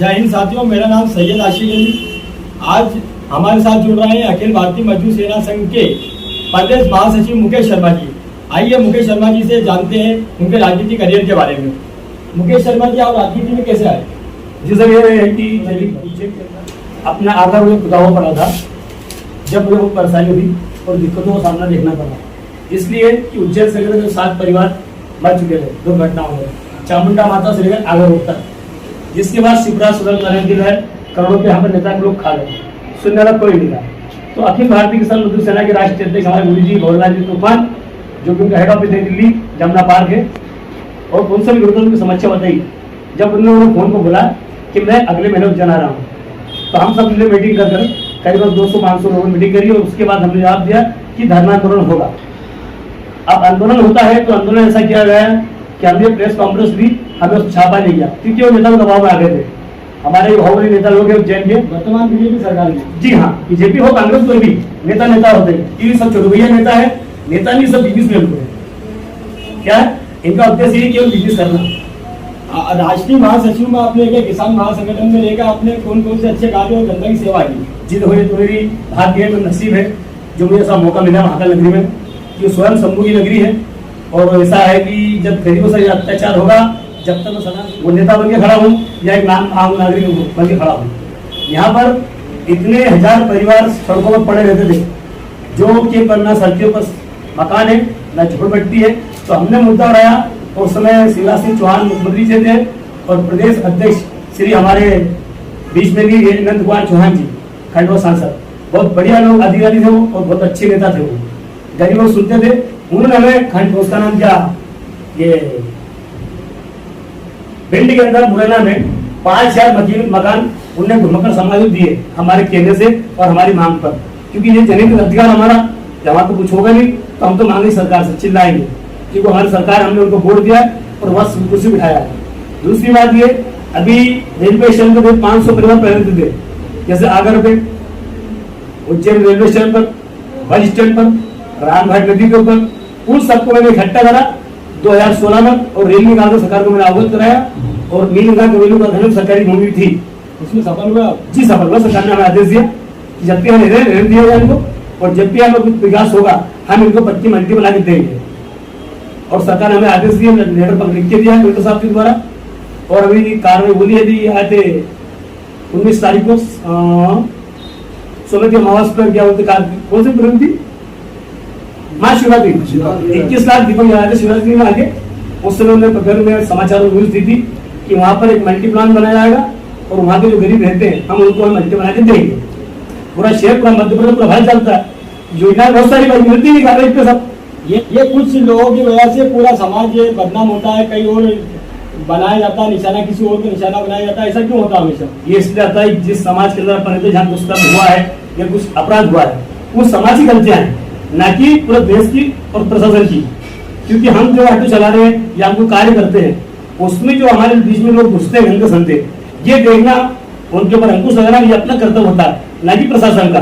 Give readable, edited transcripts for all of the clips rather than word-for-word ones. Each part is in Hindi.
जय हिंद साथियों, मेरा नाम सैयद आशिक अली। आज हमारे साथ जुड़ रहे हैं अखिल भारतीय मजदूर सेना संघ के प्रदेश महासचिव मुकेश शर्मा जी। आइए मुकेश शर्मा जी से जानते हैं उनके राजनीतिक करियर के बारे में। मुकेश शर्मा जी, आप राजनीति में कैसे आए? जी सर, ये है कि पीछे अपना आधा मुझे खुदा हुआ पड़ा था जब मुझे वो परेशानी हुई और दिक्कतों का सामना देखना पड़ा, इसलिए कि उज्जैन से लेकर 7 परिवार मर चुके थे दुर्घटनाओं में, चामुंडा माता से लेकर आगे रोड तक। जिसके बाद शिवराज सुरल नरेंद्र है करोड़ों के यहाँ पर नेता के लोग खा गए, सुनने वाला कोई नहीं था। तो अखिल भारतीय किसान मजदूर सेना के राष्ट्रीय अध्यक्ष हमारे गुरु जी भोलेनाथ जी तूफान, जो कि उनका हेड ऑफिस है दिल्ली जमुना पार्क है, और उनसे भी गुरुदेव की समस्या बताई। जब उन्होंने फोन को बोला कि मैं अगले महीने उज्जैन आ रहा हूँ, तो हम सब ने मीटिंग कर करीब 200-500 लोगों ने मीटिंग करी और उसके बाद हमने जवाब दिया कि धरना आंदोलन होगा। अब आंदोलन होता है तो आंदोलन ऐसा किया गया कि हमने प्रेस कॉन्फ्रेंस दी, हमें उस छापा नहीं किया क्योंकि वो नेता दबाव में आ गए थे। हमारे बाहुबली नेता लोग हैं उज्जैन के, वर्तमान बीजेपी सरकार में। जी हाँ, बीजेपी हो कांग्रेस कोई भी नेता होते हैं, ये सब छोटे भैया नेता है, नेता नहीं सब बिजनेस मैन है। क्या है इनका उद्देश्य? ये केवल बिजनेस करना। राष्ट्रीय महासचिव में आपने एक किसान महासंगठन में लेकर आपने कौन कौन से अच्छे कार्य और जनता की सेवा की? जी तो मेरी भाग्य है, नसीब है जो मुझे ऐसा मौका मिला महाकाल नगरी में, कि स्वयं शंभू की नगरी है। और ऐसा है कि जब गरीबों से अत्याचार होगा, जब तक मैं सदा वो नेता बन के खड़ा हूँ या एक आम नागरिक बन के खड़ा हूँ। यहाँ पर इतने हजार परिवार सड़कों पर पड़े रहते थे, जो कि ना सड़कों पर मकान है न झोपड़पट्टी है। तो हमने मुद्दा उठाया, और उस समय शिवराज सिंह चौहान मुख्यमंत्री जी थे और प्रदेश अध्यक्ष श्री हमारे बीच में भी नंद कुमार चौहान जी खंडवा सांसद, बहुत बढ़िया लोग अधिकारी थे वो और बहुत अच्छे नेता थे वो, गरीबों को सुनते थे। उन्होंने हमें खंड उसका नाम क्या, ये भिंड के अंदर मुरैना में 5000 मकान उन्हें घुमकर समाज दिए हमारे केंद्र से और हमारी मांग पर, क्योंकि ये जनहित अधिकार हमारा, जहाँ तो कुछ होगा नहीं तो हम तो मांगे सरकार से चिल्लाएंगे, क्योंकि हमारी सरकार हमने उनको वोट दिया और बस कुर्सी बिठाया है। दूसरी बात ये, अभी रेलवे स्टेशन पे 500 परिवार पहले थे, जैसे आगर पे, उज्जैन रेलवे स्टेशन पर, बस स्टैंड पर, रामघाट नदी के ऊपर, उन सबको मैंने इकट्ठा करा 2016 में और रेल निकाल सरकार को मैंने अवगत कराया। और नीलगा कबीलों का धन सरकारी भूमि थी, उसमें सफल हुआ? जी सफल हुआ। सरकार ने हमें आदेश दिया कि जब भी हमें रहने दिया जाए इनको, और जब भी हमें कुछ विकास होगा हम इनको पट्टी मल्टी बना के देंगे। और सरकार ने हमें आदेश दिया, लेटर पर लिख के दिया कलेक्टर साहब के द्वारा। और अभी कार्रवाई बोली है आए थे 19 तारीख को सोलह अमावस पर क्या होते कौन सी प्रगति थी, महाशिवरात्रि, 21 लाख दीपक जलाए थे शिवरात्रि में आगे। उस समय में समाचार न्यूज दी थी कि वहां पर एक मल्टी प्लान बनाया जाएगा और वहां के जो गरीब रहते हैं हम उनको मल्टी बना के देंगे। पूरा शहर, पूरा मध्य प्रदेश, पूरा भारत चलता है, योजनाएं बहुत सारी मिलती नहीं कार्रवाई पे सब। ये कुछ लोगों की वजह से पूरा समाज बदनाम होता है, कई और बनाया जाता है निशाना, किसी और को निशाना बनाया जाता है, ऐसा क्यों होता है हमेशा? ये इसलिए आता है जिस समाज के अंदर अपन जहाँ दुष्कर्म हुआ है या कुछ अपराध हुआ है, वो समाज की गलतियां हैं, न कि पूरे देश की और प्रशासन की। क्योंकि हम जो ऑटो चला रहे हैं या हमको कार्य करते हैं, उसमें जो हमारे बीच में लोग घुसते हैं गंदे संते, ये देखना, उनके ऊपर अंकुश लगाना, ये अपना कर्तव्य होता है, न कि प्रशासन का।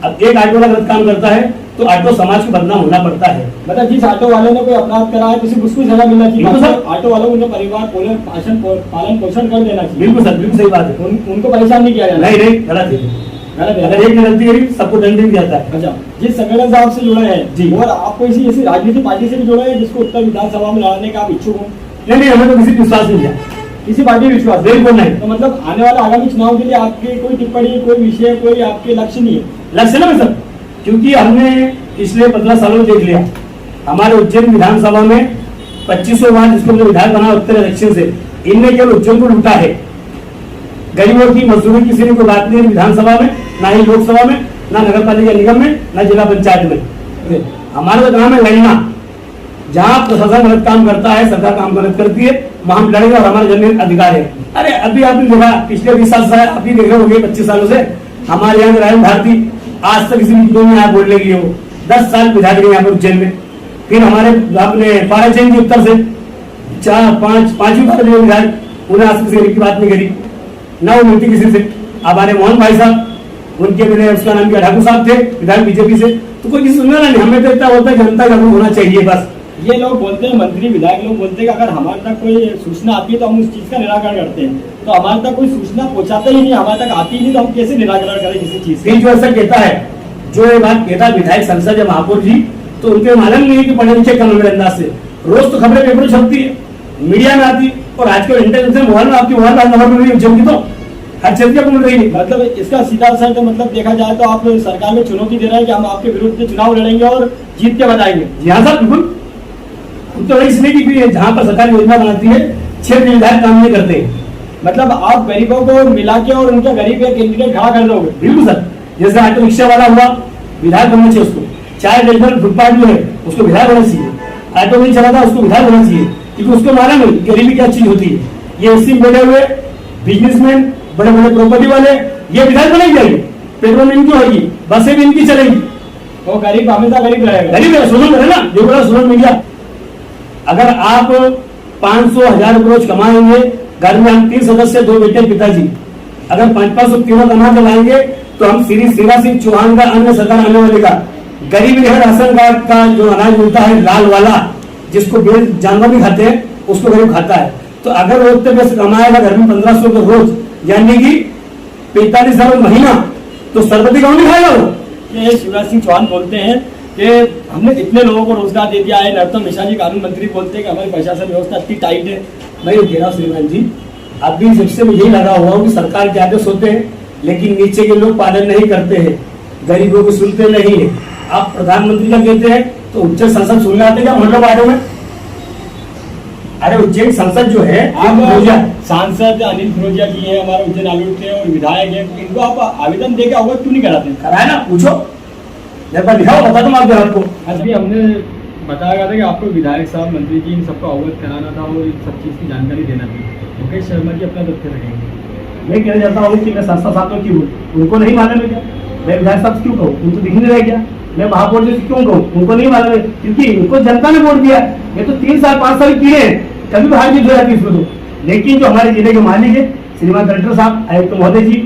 अब एक ऑटो वाला गलत काम करता है तो ऑटो समाज को बदनाम होना पड़ता है। मतलब जिस ऑटो वाले ने कोई अपराध करा है तो उसको सजा मिलना चाहिए। ऑटो वालों को परिवार पालन पोषण कर देना चाहिए। बिल्कुल सर, बिल्कुल सही बात है। उनको परेशान नहीं किया जाना। नहीं, गलत है। अगर एक गलती करी सबको दंड दिया जाता है। अच्छा, जिस संगठन से आपसे जुड़े हैं जी, और आप कोई ऐसी राजनीतिक पार्टी से भी जुड़े हैं जिसको उत्तर विधानसभा में लड़ाने का आप इच्छुक हो? नहीं, हमें तो किसी विश्वास नहीं है, किसी पार्टी में विश्वास बिल्कुल नहीं। तो मतलब आने वाले आगामी चुनाव के लिए आपकी कोई टिप्पणी, कोई विषय, कोई आपके लक्ष्य नहीं है? लक्ष्य ना सर, क्योंकि हमने पिछले 15 सालों में देख लिया, हमारे उज्जैन विधानसभा में 2500 वार्ड जिसको विधायक बना उत्तर इलेक्शन से, इनने केवल उज्जैन को लूटा है। गरीबों की मजदूरी किसी ने कोई बात नहीं, विधानसभा में ना ही लोकसभा में, ना नगर पालिका निगम में, ना जिला पंचायत में। हमारा तो काम है लड़ना, जहाँ प्रशासन गलत काम करता है, सरकार काम गलत करती है, वहां हम लड़ेंगे और हमारा जनहित अधिकार है। अरे अभी आपने देखा पिछले 20 साल से आप ही देख रहे होंगे 25 सालों से हमारे यहाँ रायन भारती आज तक किसी मीटिंग में यहाँ बोलने के लिए हो 10 साल विधायक यहाँ पर उज्जैन में। फिर हमारे अपने पाराचंद जी उत्तर से 4-5 विधायक, उन्हें आज किसी की बात नहीं करी, ना वो मिलती किसी से। हमारे मोहन भाई साहब, उनके मैंने उसका नाम क्या ठाकुर साहब थे विधायक बीजेपी से, तो कोई किसी सुनना नहीं। हमें तो इतना होता है जनता जागरूक होना चाहिए बस। ये लोग बोलते हैं, मंत्री विधायक लोग बोलते हैं कि अगर हमारे तक कोई सूचना आती है तो हम उस चीज का निराकरण करते हैं, तो हमारे तक कोई सूचना पहुंचाता ही नहीं, हमारे तक आती ही नहीं, तो हम कैसे निराकरण करें किसी चीज फिर जो ऐसा कहता है, जो ये बात कहता है विधायक सांसद महापौर जी, तो उनके मालूम नहीं है कि पढ़े लिखे कम अंदाज से रोज तो खबरें पेपर में छपती है, मीडिया में आती, और आजकल इंटरनेट मोबाइल में आपकी मोबाइल नंबर मिल रही है, तो हर चीज को मिल रही है। मतलब इसका सीधा असर मतलब देखा जाए तो आप सरकार में चुनौती दे रहे हैं कि हम आपके विरुद्ध चुनाव लड़ेंगे और जीत के बताएंगे। जी हाँ सर, बिल्कुल। उत्तर इसलिए की जहाँ पर सरकार योजना बनाती है, 6 विधायक काम नहीं करते, मतलब आप गरीबों को मिला के और उनका गरीब एक कैंडिडेट खड़ा कर दोगे। बिल्कुल सर, जैसे ऑटो रिक्शा वाला हुआ, विधायक बनना चाहिए उसको, चाहे रेस्टोरेंट फुटपाथ जो है उसको विधायक होना चाहिए, ऑटो नहीं चलाता उसको विधायक होना चाहिए, क्योंकि उसको मालूम है गरीबी क्या चीज होती है। ये एससी बैठे हुए बिजनेसमैन, बड़े बड़े प्रॉपर्टी वाले, ये विधायक बनाई जाएगी, पेट्रोल इनकी होगी, बसें भी इनकी चलेगी, वो गरीब हमेशा गरीब रहेगा। गरीब है, सोशल करे ना, जो बड़ा सोशल मीडिया। अगर आप 500,000 रोज कमाएंगे, घर में हम 3 सदस्य, 2 बेटे पिताजी, अगर 500 तीनों कमा के लाएंगे, तो हम श्री शिवराज सिंह चौहान का अन्य सरकार आने वाले का गरीब रेहड़ राशन कार्ड का जो अनाज मिलता है लाल वाला, जिसको जानवर भी खाते हैं, उसको गरीब खाता है। तो अगर वो उतने पैसे कमाएगा घर में 1500 का रोज, यानी कि 45,000 महीना, तो सरबती कौन नहीं खाएगा वो? ये शिवराज सिंह चौहान बोलते हैं कि हमने इतने लोगों को रोजगार दे दिया है। नरोत्तम मिश्रा जी कानून मंत्री बोलते हैं कि हमारी प्रशासन व्यवस्था इतनी टाइट है। मैं ये कह रहा हूँ श्रीमान जी, अभी सबसे मुझे यही लगा हुआ कि सरकार के आदेश होते हैं, लेकिन नीचे के लोग पालन नहीं करते हैं, गरीबों को सुनते नहीं है। आप प्रधानमंत्री का कहते हैं तो उच्च संसद सुनने आते क्या मतलब बातों में? अरे उज्जैन सांसद जो है, आप सांसद अनिल फिरोजिया जी हैं, हमारे उज्जैन आयुक्त हैं और विधायक हैं, इनको आप आवेदन देकर अवगत क्यों नहीं कराते? कराए ना, पूछो, जब मैं दिखाओ बता दूं आपको। अभी हमने बताया गया था कि आपको विधायक साहब, मंत्री जी, इन सबको अवगत कराना था और इन सब चीज की जानकारी देना थी। मुकेश शर्मा जी अपना तथ्य रखेंगे। मैं कहना चाहता हूँ कि मैं संस्था साहब को क्यों, उनको नहीं मालूम है क्या? मैं विधायक साहब क्यों कहूँ, उनको दिख नहीं रहा क्या? मैं महापौर जी से क्यों कहूँ, उनको नहीं मालूम है, क्योंकि इनको जनता ने वोट दिया। ये तो 3 साल 5 साल किए हैं, कभी बाहर जीत हो जाती है इसमें तो। लेकिन जो हमारे जिले के मालिक है, श्रीमान कलेक्टर साहब, आयुक्त महोदय जी,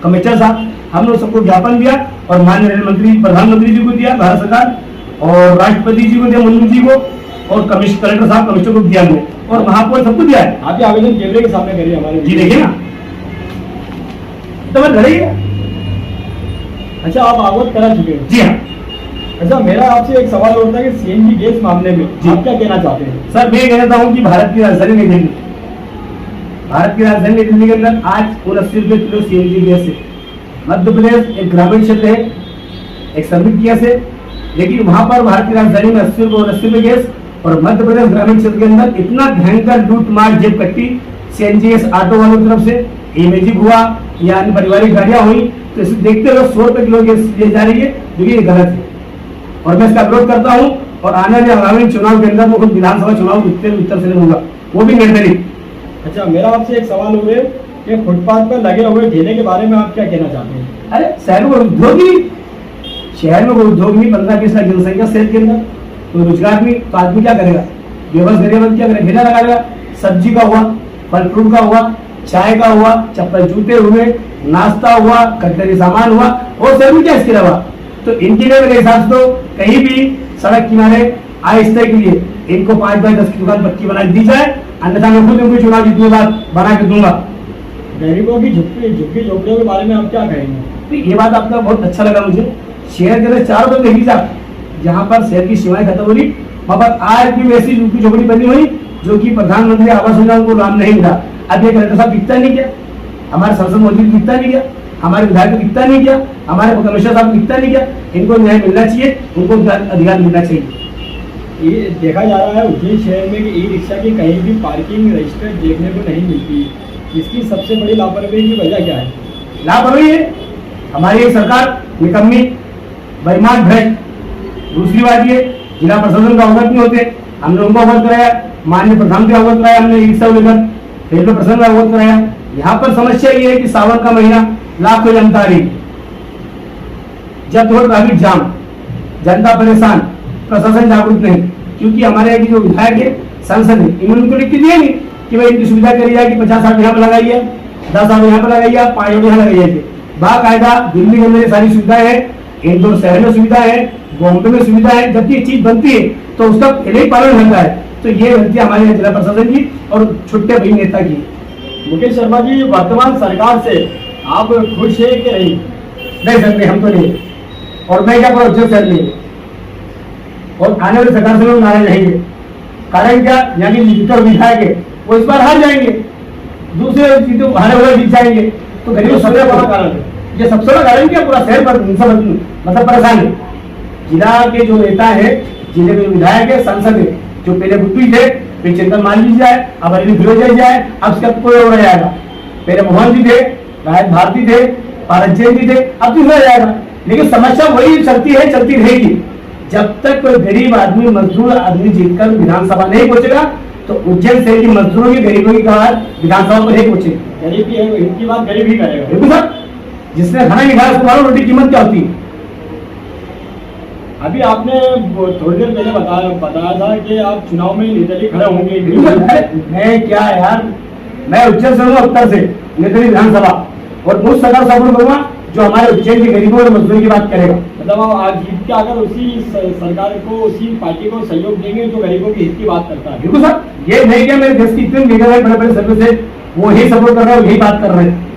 कमिश्नर साहब, हम लोग सबको ज्ञापन दिया और माननीय रेल मंत्री, प्रधानमंत्री जी को दिया भारत सरकार, और राष्ट्रपति जी को दिया, मुर्मू जी को, और कलेक्टर साहब, कमिश्नर को दिया हमने, और महापौर सबको दिया है। आप ये आवेदन कैमरे के सामने करिए हमारे जी, देखिए ना, तो मैं घर ही है। अच्छा, आप अवगत करा चुके हैं? जी हाँ। अच्छा, मेरा आपसे एक सवाल होता है कि सीएनजी गैस मामले में आप क्या कहना चाहते हैं? सर, मैं कहता हूँ कि भारत की राजधानी नई दिल्ली, भारत की राजधानी नई दिल्ली के अंदर आज 80 रुपए किलो सीएनजी गैस है। मध्य प्रदेश एक ग्रामीण क्षेत्र है, एक श्रमिक गैस है, लेकिन वहां पर भारत की राजधानी में 80 रुपए गैस, और मध्य प्रदेश ग्रामीण क्षेत्र के अंदर इतना भयंकर लूट मार जेब कट्टी सीएनजी गैस ऑटो वालों की तरफ से, ये मैजिक हुआ या अन्य पारिवारिक गाड़ियां हुई, तो इसे देखते हुए 100 रुपए किलो गैस दी जा रही है, जो कि गलत है, और मैं इसका विरोध करता हूं। और आने वाले आगामी चुनाव के अंदर मैं खुद विधानसभा चुनाव उत्तर से लड़ूंगा, वो भी निर्दलीय। अच्छा, मेरा आपसे एक सवाल हो गया कि फुटपाथ पर लगे हुए ठेले के बारे में आप क्या कहना चाहते हैं? अरे शहर में उद्योग ही, शहर में कोई उद्योग नहीं, 15-20 लाख जनसंख्या शहर के अंदर, तो रोजगार भी, तो आदमी क्या करेगा? बेबस गरीब क्या करेगा? ठेला लगा लेगा, सब्जी का हुआ, फल फ्रूट का हुआ, चाय का हुआ, चप्पल जूते हुए, नाश्ता हुआ, कटलरी सामान हुआ, और शहर में क्या इसके अलावा? तो इनके लिए मेरे हिसाब से तो कहीं भी सड़क किनारे आहिस्ते के लिए इनको 5 बाय 10 की दुकान पक्की बना दी जाए, अन्यथा मैं खुद उनको चुनाव जीतने बाद बना के दूंगा। गरीबों की झुग्गी झोपड़ियों के बारे में आप क्या कहेंगे? तो ये बात आपका बहुत अच्छा लगा मुझे। शहर के अंदर चारों तरफ देखी जा, जहाँ पर शहर की सीमाएं खत्म हो रही, वहाँ पर आज भी वैसी झुग्गी झोपड़ी बनी हुई जो कि प्रधानमंत्री आवास योजना को लाभ नहीं मिला। अब ये कलेक्टर साहब दिखता नहीं क्या, हमारे संसद मोदी दिखता नहीं क्या, हमारे विधायक को दिखता नहीं क्या, हमारे कमिश्नर साहब को दिखता नहीं क्या? इनको न्याय मिलना चाहिए, उनको अधिकार मिलना चाहिए। ये देखा जा रहा है उज्जैन शहर में कि ई रिक्शा की कहीं भी पार्किंग रजिस्टर्ड देखने को नहीं मिलती। इसकी सबसे बड़ी लापरवाही की वजह क्या है? लापरवाही है हमारी ये सरकार, निकम्मी, बेईमान, भ्रष्ट। दूसरी बात ये, जिला प्रशासन का अवगत नहीं होते, हमने उनको अवगत कराया, माननीय प्रधानमंत्री अवगत कराया, हमने ई रिक्शा लेकर रेलवे प्रशासन का अवगत कराया। यहाँ पर समस्या ये है कि सावन का महीना, लाखों जनता रही, जब थोड़ा ट्रैफिक जाम, जनता परेशान, प्रशासन जागरूक नहीं, क्योंकि हमारे यहाँ की जो विधायक है, सांसद है, इन्होंने उनको लिख के दिया नहीं कि भाई इनकी सुविधा करी जाए कि 50 आठ यहाँ पर लगाइए, 10 आठ यहाँ पर लगाइए, 5 यहाँ लगाइए। बाकायदा दिल्ली के अंदर सारी सुविधाएं है, इंदौर शहर में सुविधा है, बॉम्बे में सुविधा है, जब ये चीज बनती है तो उसका पहले ही पालन होता है। तो ये गलती हमारे जिला प्रशासन की और छुट्टे भाई नेता की। मुकेश शर्मा जी, वर्तमान सरकार से आप खुश है कि नहीं? नहीं सर, नहीं, हम तो नहीं। और मैं क्या पूरा उज्जैन शहर में और आने वाली सरकार से लोग नाराज रहेंगे। कारण क्या, यहाँ की जीतकर विधायक है वो इस बार हार जाएंगे, दूसरे जीतो हारे हुए जीत जाएंगे। तो गरीब सबसे बड़ा कारण है, ये सबसे बड़ा कारण क्या, पूरा शहर पर मतलब परेशान है। जिला के जो नेता है, जिले के विधायक है, सांसद है, जो पहले बुद्धि थे, फिर चिंतन मालवीय जी आए, अब अरविंद फिरोज जी आए, अब इसका कोई और जाएगा। पहले मोहन जी थे, रायत भारती थे, पारस जैन जी थे, अब तीसरा जाएगा। लेकिन समस्या वही चलती है, चलती रहेगी। जब तक कोई गरीब आदमी, मजदूर आदमी जीतकर विधानसभा नहीं पहुंचेगा तो उज्जैन शहर की मजदूरों की, गरीबों की बात विधानसभा पर नहीं पहुंचेगी। गरीब की है, इनकी बात गरीब ही करेगा। बिल्कुल सर, जिसने खाना नहीं खाया उसको मालूम रोटी की कीमत क्या होती है। अभी आपने थोड़ी देर पहले बताया था कि आप चुनाव में निर्दलीय खड़े होंगे। मैं क्या यार, मैं उज्जैन से हूँ, उत्तर से निर्दलीय विधानसभा, और उस सरकार सपोर्ट करूंगा जो हमारे उज्जैन के गरीबों और मजदूरों की बात करेगा। मतलब आप आज जीत के अगर उसी सरकार को, उसी पार्टी को सहयोग देंगे जो गरीबों के हित की बात करता है। बिल्कुल सर, ये नहीं क्या मेरे देश की इतने लीडर है, बड़े बड़े सर्विस है, वो यही सपोर्ट कर रहे हैं, यही बात कर रहे हैं।